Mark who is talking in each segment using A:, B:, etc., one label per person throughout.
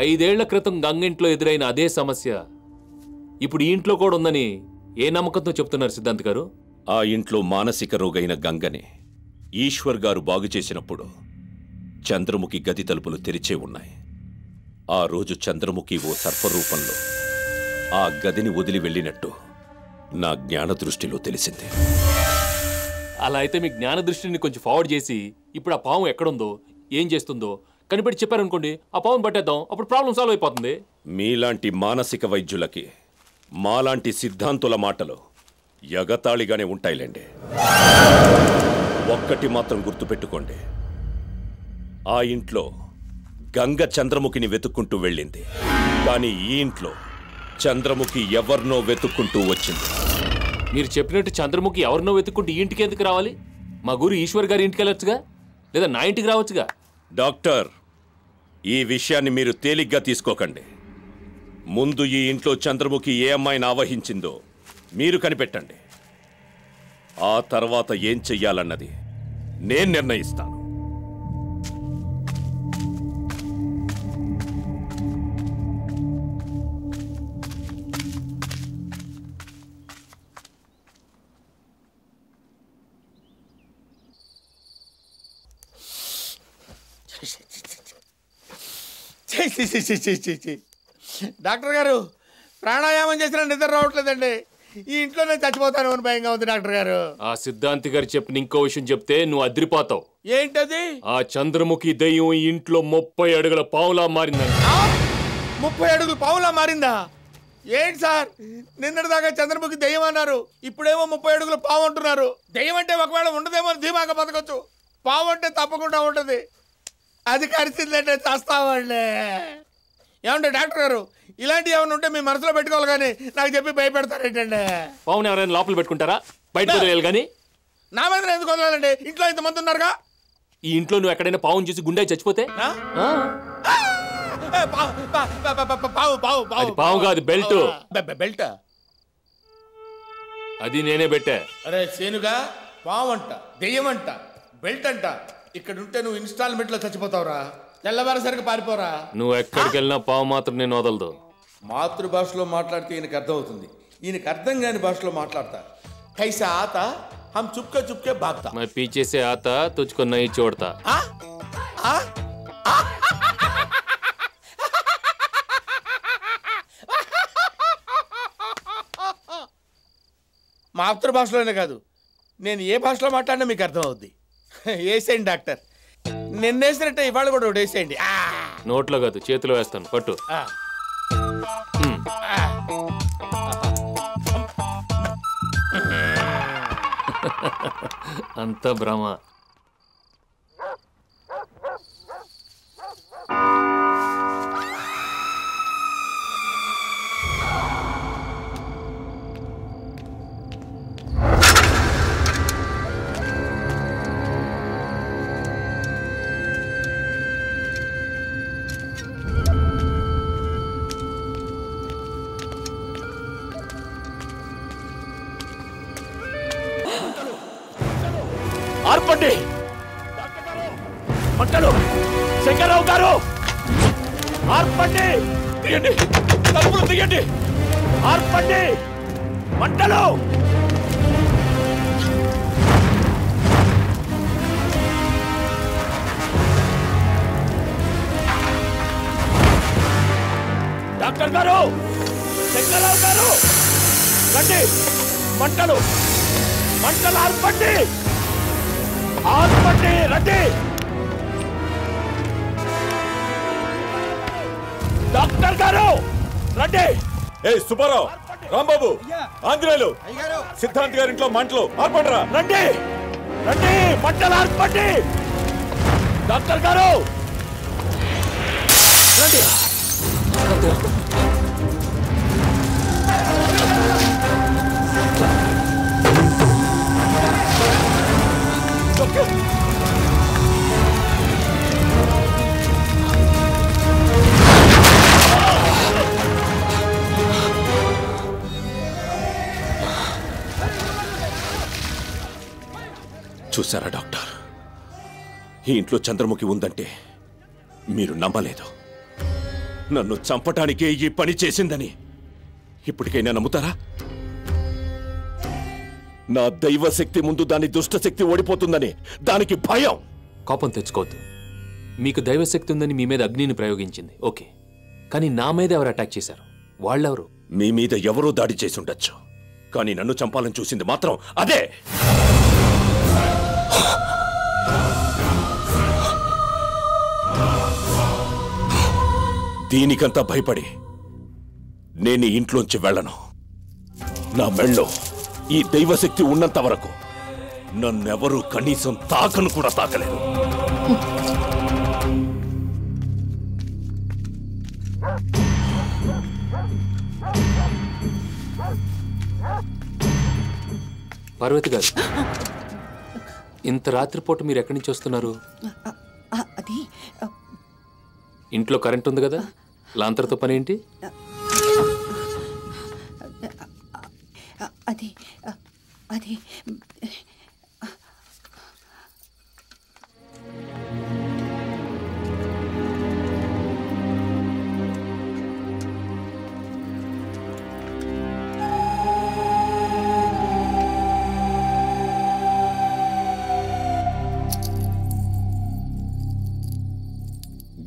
A: 5 ఏళ్ల క్రితం గంగింట్లో ఎదురైన అదే సమస్య ఇప్పుడు ఈ ఇంట్లో కూడా ఉందని ఏ నమ్మకంతో చెప్తున్నారు సిద్ధాంత్ గారు?
B: ఆ ఇంట్లో మానసిక రోగైన గంగని ఈశ్వర్ గారు బాగు చేసినప్పుడు చంద్రముఖి గది తలుపులు తెరిచే ఉన్నాయి. ఆ రోజు చంద్రముఖి ఓ సర్పరూపంలో ఆ గదిని వదిలి వెళ్ళినట్టు నా జ్ఞాన దృష్టిలో తెలిసింది.
A: అలా అయితే మీ జ్ఞాన దృష్టిని కొంచెం ఫార్వర్డ్ చేసి ఇప్పుడు ఆ పాము ఎక్కడుందో ఏం చేస్తుందో కనిపెట్టి చెప్పారనుకోండి, ఆ పావును పట్టేద్దాం, అప్పుడు ప్రాబ్లం సాల్వ్ అయిపోతుంది.
B: మీలాంటి మానసిక వైద్యులకి మాలాంటి సిద్ధాంతుల మాటలు ఎగతాళిగానే ఉంటాయిలేండి. ఒక్కటి మాత్రం గుర్తుపెట్టుకోండి, ఆ ఇంట్లో గంగ చంద్రముఖిని వెతుక్కుంటూ వెళ్ళింది, కానీ ఈ ఇంట్లో చంద్రముఖి ఎవరినో వెతుక్కుంటూ వచ్చింది.
A: మీరు చెప్పినట్టు చంద్రముఖి ఎవరినో వెతుక్కుంటూ ఈ ఇంటికి ఎందుకు రావాలి? మా గురు ఈశ్వర్ గారి ఇంటికి వెళ్ళొచ్చుగా, లేదా నా ఇంటికి రావచ్చుగా.
B: డాక్టర్, ఈ విషయాన్ని మీరు తేలిగ్గా తీసుకోకండి. ముందు ఈ ఇంట్లో చంద్రముఖి ఏ అమ్మాయిని ఆవహించిందో మీరు కనిపెట్టండి. ఆ తర్వాత ఏం చెయ్యాలన్నది నేను నిర్ణయిస్తాను.
C: డాక్టర్ గారు, ప్రాణాయామం చేసినా నిద్ర రావట్లేదండి. ఈ ఇంట్లో నేను చచ్చిపోతాను అని భయంగా ఉంది డాక్టర్ గారు.
A: ఆ సిద్ధాంతి గారు చెప్పిన ఇంకో విషయం చెప్తే నువ్వు అద్రిపోతావు.
C: ఏంటది?
A: ఆ చంద్రముఖి దయ్యం ఈ ఇంట్లో 30 అడుగుల పావులా మారిందని.
C: 30 అడుగుల పావులా మారిందా? ఏంటి సార్, నిన్నటిదాకా చంద్రముఖి దయ్యం అన్నారు, ఇప్పుడేమో 30 అడుగుల పావు అంటున్నారు. దయ్యం అంటే ఒకవేళ ఉండదేమో ధీమాగా బతకొచ్చు, పావు అంటే తప్పకుండా ఉంటది. అది కరిచిందంటే చస్తామండి. ఏమంటే డాక్టర్ గారు, ఇలాంటివి ఏమైనా ఉంటే మీ మనసులో పెట్టుకోవాలి కానీ నాకు చెప్పి భయపెడతారేంటండి?
A: పావుని ఎవరైనా లోపల పెట్టుకుంటారా? బయట వదిలేయాలి కానీ
C: నా మీద ఎందుకు వదలాలండి? ఇంట్లో ఇంతమంది ఉన్నారుగా.
A: ఈ ఇంట్లో నువ్వు ఎక్కడైనా పావుని చూసి గుండె చచ్చిపోతే? అది పావు కాదు, బెల్ట్.
C: బెల్ట్
A: అది నేనే పెట్టా.
C: అరే సేనుగా, పావు అంట, దెయ్యం అంట, బెల్ట్ అంట, ఇక్కడ ఉంటే నువ్వు ఇన్స్టాల్మెంట్ లో చచ్చిపోతావురా. తెల్లవారేసరికి పారిపోరా.
A: నువ్వు ఎక్కడికి వెళ్ళినా పావు మాత్రం నేను వదలదు.
C: మాతృభాషలో మాట్లాడితే ఈయనకు అర్థం అవుతుంది, ఈయనకు అర్థం కాని భాషలో మాట్లాడతా. కైసా ఆత హమ్ చుప్కే చుప్కే బాగ్తా.
A: मैं पीछे से आता तुझको नहीं छोड़ता.
C: మాతృభాషలోనే కాదు, నేను ఏ భాషలో మాట్లాడినా మీకు అర్థం అవుద్ది. వేసేయండి డాక్టర్, నిన్నేసినట్టే ఇవాళ కూడా వేసేయండి.
A: నోట్లో కాదు, చేతిలో వేస్తాను, పట్టు. అంత భ్రమ.
B: ఆర్పండి మంటలు! శంకర్రావు గారు, ఆర్పండి! తీయండి, తలుపులు తీయండి, ఆర్పండి మంటలు! డాక్టర్ గారు, శంకర్రావు గారు, రండి! మంటలు మంటలు ఆర్పండి! ఆర్పండి, రండి! డాక్టర్ గారు, రండి!
D: ఏ సుబ్బారావు, రాంబాబు, ఆంజనేయులు, సిద్ధాంత్ గారి ఇంట్లో మంటలు ఆర్పండిరా.
B: రండి రండి, మంటలు ఆర్పండి! డాక్టర్ గారు, రండి! చూసారా డాక్టర్, ఈ ఇంట్లో చంద్రముఖి ఉందంటే మీరు నమ్మలేదు. నన్ను చంపటానికే ఈ పని చేసిందని ఇప్పటికైనా నమ్ముతారా? నా దైవశక్తి ముందు దాని దుష్టశక్తి ఓడిపోతుందని దానికి భయం.
A: కోపం తెచ్చుకోవద్దు. మీకు దైవశక్తి ఉందని మీ మీద అగ్నిని ప్రయోగించింది, ఓకే. కానీ నా మీద ఎవరు అటాక్ చేశారు? వాళ్ళెవరు?
B: మీ మీద ఎవరో దాడి చేసి ఉండొచ్చు, కానీ నన్ను చంపాలని చూసింది మాత్రం అదే. దీనికంతా భయపడి నేను ఇంట్లోంచి వెళ్ళను. నా మెళ్ళో ఈ దైవశక్తి ఉన్నంత వరకు నన్నెవరూ కనీసం తాకను కూడా తాకలేరు.
A: పార్వతి గారు, ఇంత రాత్రిపూట మీరు ఎక్కడి నుంచి వస్తున్నారు?
E: అది
A: ఇంట్లో కరెంట్ ఉంది కదా, లాంతర్తో పని ఏంటి?
E: అది అది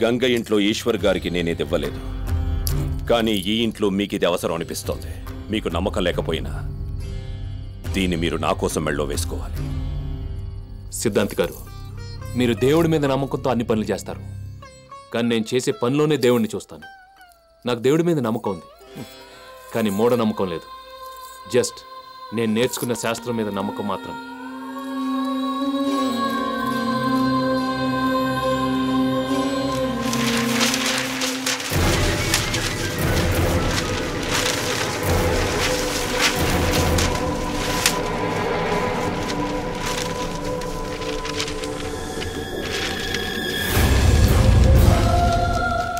B: గంగ ఇంట్లో ఈశ్వర్ గారికి నేనేది ఇవ్వలేదు, కానీ ఈ ఇంట్లో మీకు ఇది అవసరం అనిపిస్తోంది. మీకు నమ్మకం లేకపోయినా దీన్ని మీరు నా కోసం మెళ్ళో వేసుకోవాలి.
A: సిద్ధాంత్ గారు, మీరు దేవుడి మీద నమ్మకంతో అన్ని పనులు చేస్తారు, కానీ నేను చేసే పనిలోనే దేవుడిని చూస్తాను. నాకు దేవుడి మీద నమ్మకం ఉంది, కానీ మూఢ నమ్మకం లేదు. జస్ట్ నేను నేర్చుకున్న శాస్త్రం మీద నమ్మకం మాత్రం.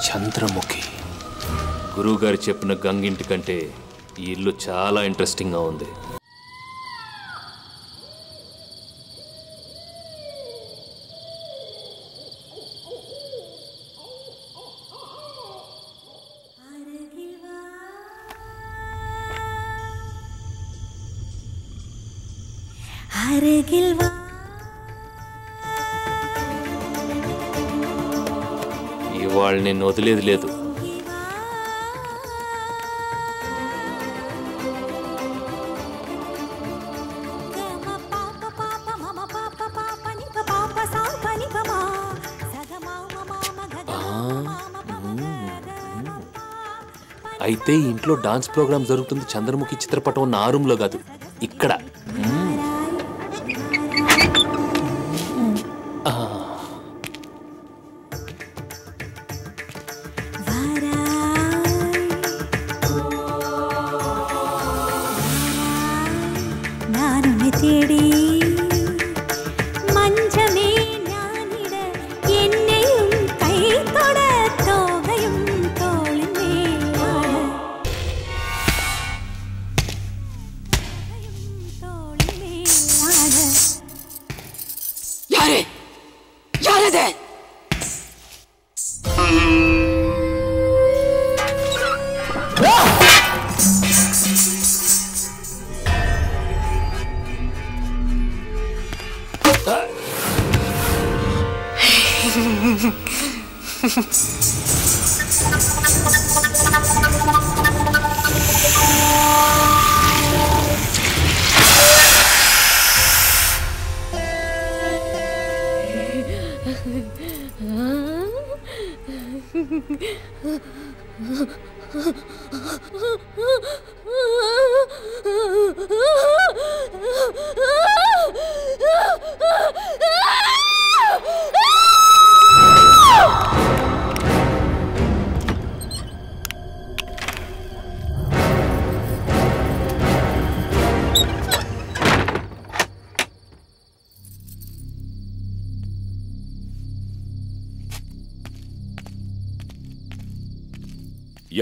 A: చంద్రముఖి గురువుగారు చెప్పిన గంగింటి కంటే ఈ ఇల్లు చాలా ఇంట్రెస్టింగ్గా ఉంది. ఇవాళ నేను వదిలేది లేదు. అయితే ఈ ఇంట్లో డాన్స్ ప్రోగ్రామ్ జరుగుతుంది. చంద్రముఖి చిత్రపటం ఉన్న ఆ రూమ్లో కాదు, ఇక్కడ.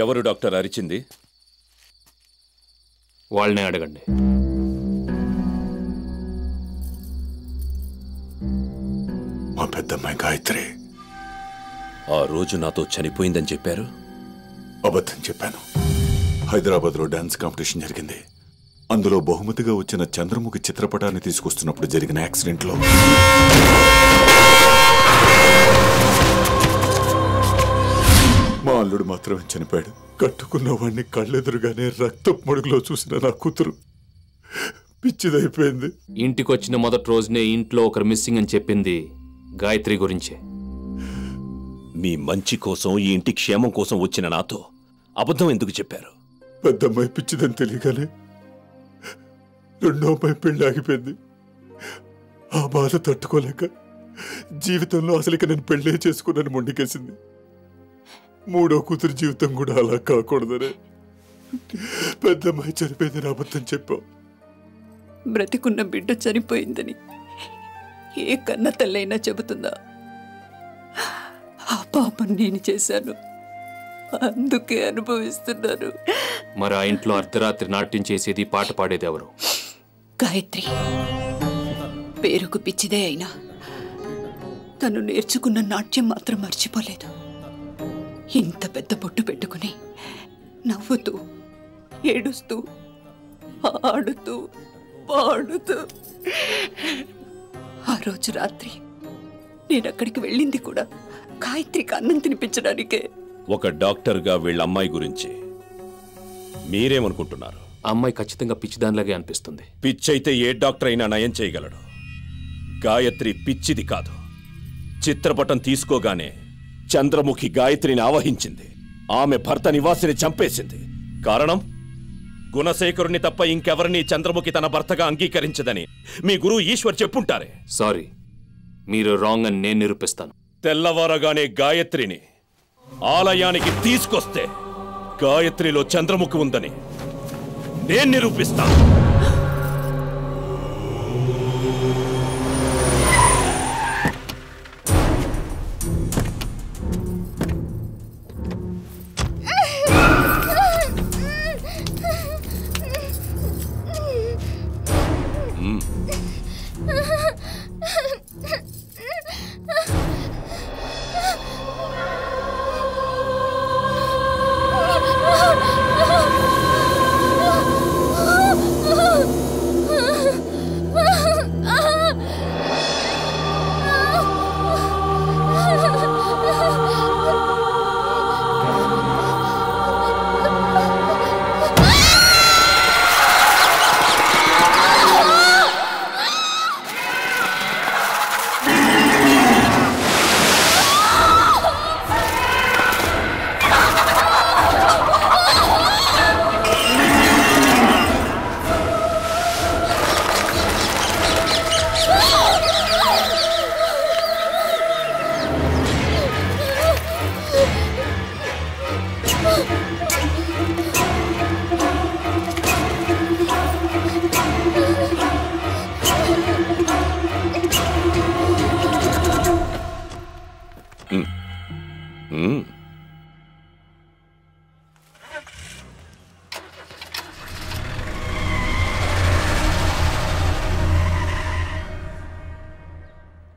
B: ఎవరు డాక్టర్ అరిచింది?
A: వాళ్ళనే అడగండి.
C: మా పెద్దమ్మాయి గాయత్రి.
B: ఆ రోజు నాతో చనిపోయిందని చెప్పారు.
F: అబద్ధం చెప్పాను. హైదరాబాద్లో డాన్స్ కాంపిటీషన్ జరిగింది. అందులో బహుమతిగా వచ్చిన చంద్రముఖి చిత్రపటాన్ని తీసుకొస్తున్నప్పుడు జరిగిన యాక్సిడెంట్లో మా అల్లుడు మాత్రమే చనిపోయాడు. కట్టుకున్న వాడిని కళ్ళెదురుగానే రక్తపు మడుగులో చూసిన నా కూతురు పిచ్చిదైపోయింది.
A: ఇంటికొచ్చిన మొదటి రోజునే ఇంట్లో ఒకరు మిస్సింగ్ అని చెప్పింది గాయత్రి గురించే.
B: మీ మంచి కోసం, ఈ ఇంటి క్షేమం కోసం వచ్చిన నాతో అబద్ధం ఎందుకు చెప్పారు?
F: పెద్దమ్మాయి పిచ్చిదని తెలియగానే రెండో అమ్మాయి పెళ్లి ఆగిపోయింది. ఆ బాధ తట్టుకోలేక జీవితంలో అసలుకి నేను పెళ్లే చేసుకున్నాను మొండికేసింది. మూడో కూతురు జీవితం కూడా అలా కాకూడదనే పెద్దమ్మాయి చనిపోయిందని అబద్ధం చెప్పావు.
E: బ్రతికున్న బిడ్డ చనిపోయిందని ఏ కన్న తల్లైనా చెబుతుందా? ఆ పాపం నేను చేశాను, అందుకే అనుభవిస్తున్నాను.
A: మరి ఆ ఇంట్లో అర్ధరాత్రి నాట్యం చేసేది, పాట పాడేది ఎవరు?
E: గాయత్రి పేరుకు పిచ్చిదే అయినా తను నేర్చుకున్న నాట్యం మాత్రం మర్చిపోలేదు. ఇంత పెద్ద బొట్టు పెట్టుకుని నవ్వుతూ, ఏడుస్తూ, ఆడుతూ, పాడుతూ ఆ రోజు రాత్రి నేను అక్కడికి వెళ్ళింది కూడా గాయత్రికి అన్నం తినిపించడానికే.
B: ఒక డాక్టర్గా వీళ్ళ అమ్మాయి గురించి మీరేమనుకుంటున్నారు?
A: అమ్మాయి ఖచ్చితంగా పిచ్చిదానిలాగే అనిపిస్తుంది.
B: పిచ్చైతే ఏ డాక్టర్ అయినా నయం చేయగలడు. గాయత్రి పిచ్చిది కాదు. చిత్రపటం తీసుకోగానే చంద్రముఖి గాయత్రిని ఆవహించింది. ఆమె భర్త నివాసిని చంపేసింది. కారణం, గుణశేఖరుని తప్ప ఇంకెవరిని చంద్రముఖి తన భర్తగా అంగీకరించదని మీ గురువు ఈశ్వర్ చెప్పుంటారే.
A: సారీ, మీరు రాంగ్ అని నేను నిరూపిస్తాను.
B: తెల్లవారగానే గాయత్రిని ఆలయానికి తీసుకొస్తే గాయత్రిలో చంద్రముఖి ఉందని నేను నిరూపిస్తాను.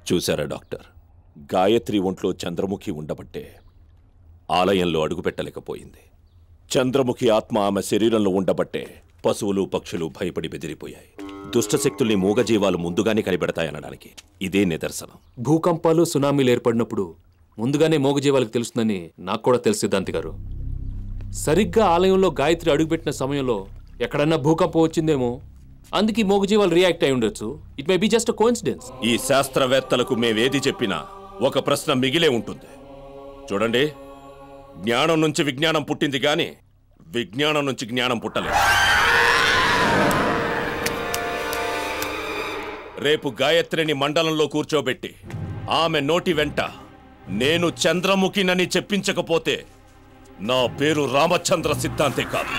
B: చూశారా డాక్టర్, గాయత్రి ఒంట్లో చంద్రముఖి ఉండబట్టే ఆలయంలో అడుగుపెట్టలేకపోయింది. చంద్రముఖి ఆత్మ ఆమె శరీరంలో ఉండబట్టే పశువులు పక్షులు భయపడి బెదిరిపోయాయి. దుష్టశక్తుల్ని మూగజీవాలు ముందుగానే కనిపెడతాయనడానికి ఇదే నిదర్శనం.
A: భూకంపాలు, సునామీలు ఏర్పడినప్పుడు ముందుగానే మూగజీవాలకు తెలుస్తుందని నాకు కూడా తెలుసు సిద్ధాంతి గారు. సరిగ్గా ఆలయంలో గాయత్రి అడుగుపెట్టిన సమయంలో ఎక్కడన్నా భూకంపం వచ్చిందేమో, అందుకే మూగజీవాలు రియాక్ట్ అయి ఉండొచ్చు. It may be just coincidence.
B: ఈ శాస్త్రవేత్తలకు మేవేది చెప్పినా ఒక ప్రశ్న మిగిలే ఉంటుంది. చూడండి, జ్ఞానం నుంచి విజ్ఞానం పుట్టింది కానీ విజ్ఞానం నుంచి జ్ఞానం పుట్టలేదు. రేపు గాయత్రిని మండలంలో కూర్చోబెట్టి ఆమె నోటి వెంట నేను చంద్రముఖినని చెప్పించకపోతే నా పేరు రామచంద్ర సిద్ధాంతే కాదు.